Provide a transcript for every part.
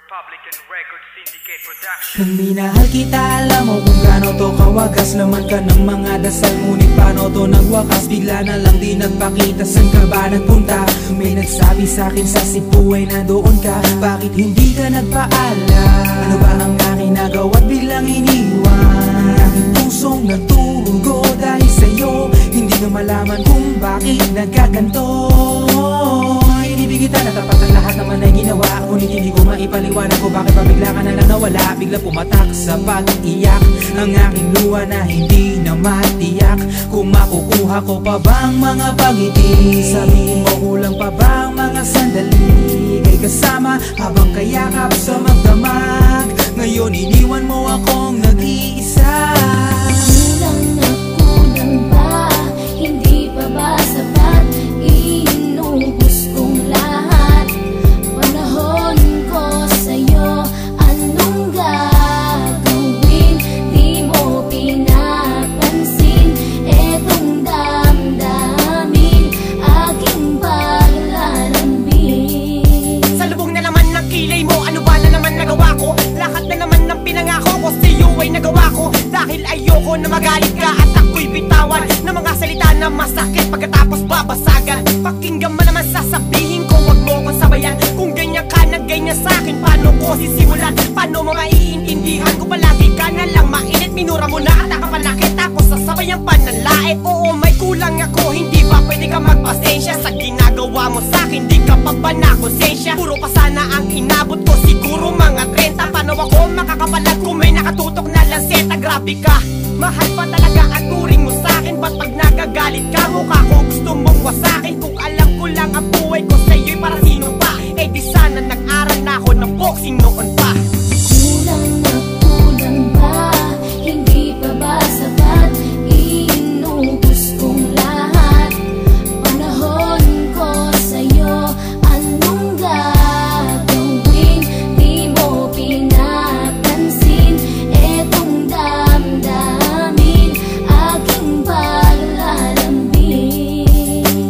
Republican Record Syndicate Production. Kung minahal kita, alam mo kung gaano to kawagas. Laman ka ng mga dasal, ngunit paano to nagwakas? Bigla na lang di nagpakita, saan ka ba nagpunta? May nagsabi sa'kin sa Cebu ay nandoon ka. Bakit hindi ka nagpaalam? Ano ba ang aking nagawa't biglang iniwan? Ang aking pusong nagtugo dahil sa'yo. Hindi na malaman kung bakit nagkaganto. Inibig kita na tapat ang lahat naman ay ginawa, ngunit hindi ko maipaliwanag ko bakit pa bigla ka na lang nawala. Bigla pumatak sa pag-iyak ang aking luha na hindi na matiyak. Kung makukuha ko pa bang mga pangiti? Sabihin mo kulang pa bang mga sandali? Kay kasama habang kayakap sa magdamag. Ngayon iniwan mo akong nag-iisa. Kulang na kulang ba? Hindi pa ba sapat? Inubos kong lahat. Panahon ko sa'yo, anong gagawin? Di mo pinapansin etong damdamin, aking paglalambing. Sa lubong na naman ng kilay mo, ano ba na naman nagawa ko? Lahat na naman ng pinangako ko sa'yo ay nagawa ko. Dahil ayoko na magalit ka at ako'y bitawan ng mga salita na masakit pagkatapos babasagan. Pakinggan mo naman sasabihin ko, wag mo ko sabayan. Kung ganyan ka na ganyan sa'kin, paano ko sisimulan? Paano mo maiintindihan ko palagi ka na lang mainit? Minura mo na at akapanakit tapos sasabayan pa ng lait. Oo, may kulang ako, hindi ba pwede ka magpasensya sa ginagawa mo sa'kin? Di ka pa ba nakonsensya? Puro pa sana ang inabot ko, siguro mga 30. Paano ako makakapalag kung may nakatutok na lanseta? Grabe ka, mahal pa talaga ang turing mo sa'kin. Ba't pag nagagalit ka, mukha ko gusto mong wasakin? Kung alam ko lang ang buhay ko sa'yo'y para sino pa? Eh di sana nag-aral na ako ng boxing noon pa. Kulang na kulang ba? Hindi pa ba sapat? Inubos kong lahat. Panahon ko sa'yo, anong gagawin? Di mo pinapansin etong damdamin, aking paglalambing.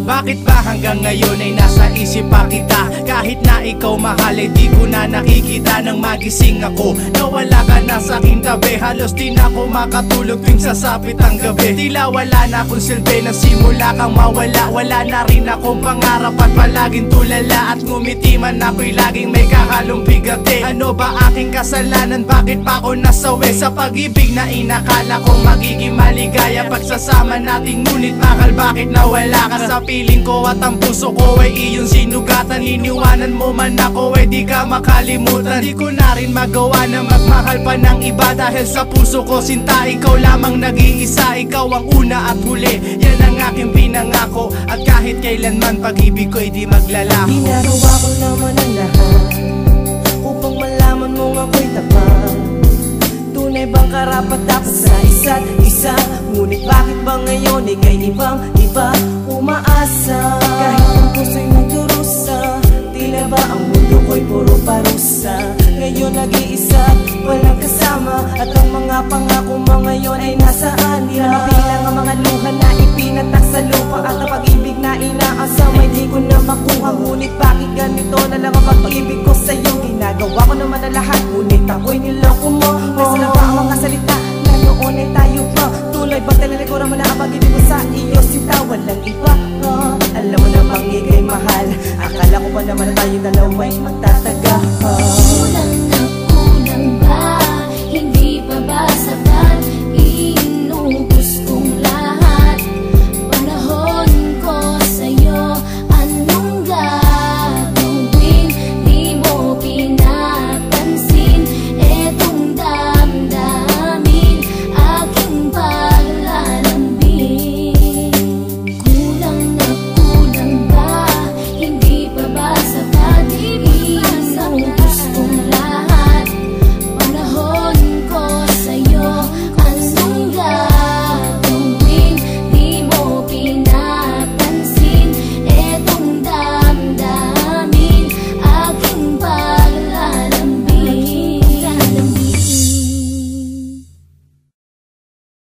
Bakit ba hanggang ngayon ay nasa isip pa kita? Kahit na ikaw mahal ay di ko na nakikita. Nang magising ako, nawala ka na sa aking tabi. Halos di na ako makatulog tuwing sasapit ang gabi. Tila wala na akong silbi nang simula kang mawala. Wala na rin akong pangarap at palaging tulala. At ngumiti man ako'y laging may kahalong bigati. Ano ba aking kasalanan? Bakit pa ako nasawi sa pag-ibig na inakala kong magiging maligaya? Pagsasama nating ngunit bakal bakit nawala ka sa piling ko? At ang puso ko ay iyong sinugatan. Iniwanan mo man ako ay di ka makalimutan. Di ko na rin magawa na magmahal pa ng iba. Dahil sa puso ko sinta, ikaw lamang nag-iisa. Ikaw ang una at huli, yan ang aking pinangako. At kahit kailanman pag-ibig ko ay di maglalaho. Ginagawa ko naman ang lahat upang malaman mong ako'y tapat. Tunay bang karapat dapat sa isa't isa? Ngunit bakit ba ngayon ika'y ibang-iba umaasa? Kahit ang puso'y nagdurusa, tila ba ang mundo ko'y puro parusa? Ngayon nag-iisa, walang kasama. At ang mga pangako mo ngayon ay nasaan? Di na mabilang ang mga luha na ipinatak sa lupa. At ang pag-ibig na inaasam ay di ko na makuha. Ngunit bakit ganito na lang ang pag-ibig ko sa'yo? Ginagawa ko naman ang lahat, ngunit ako'y niloko mo. Nasa na ba ang mga salita na noon ay tayo pa? Tuloy ba talalikuran mo na ang pag-ibig ko sa iyo? Sinta, walang iba. Alam mo namang ika'y mahal. Akala ko pa naman na tayo dalawa'y magtatagal.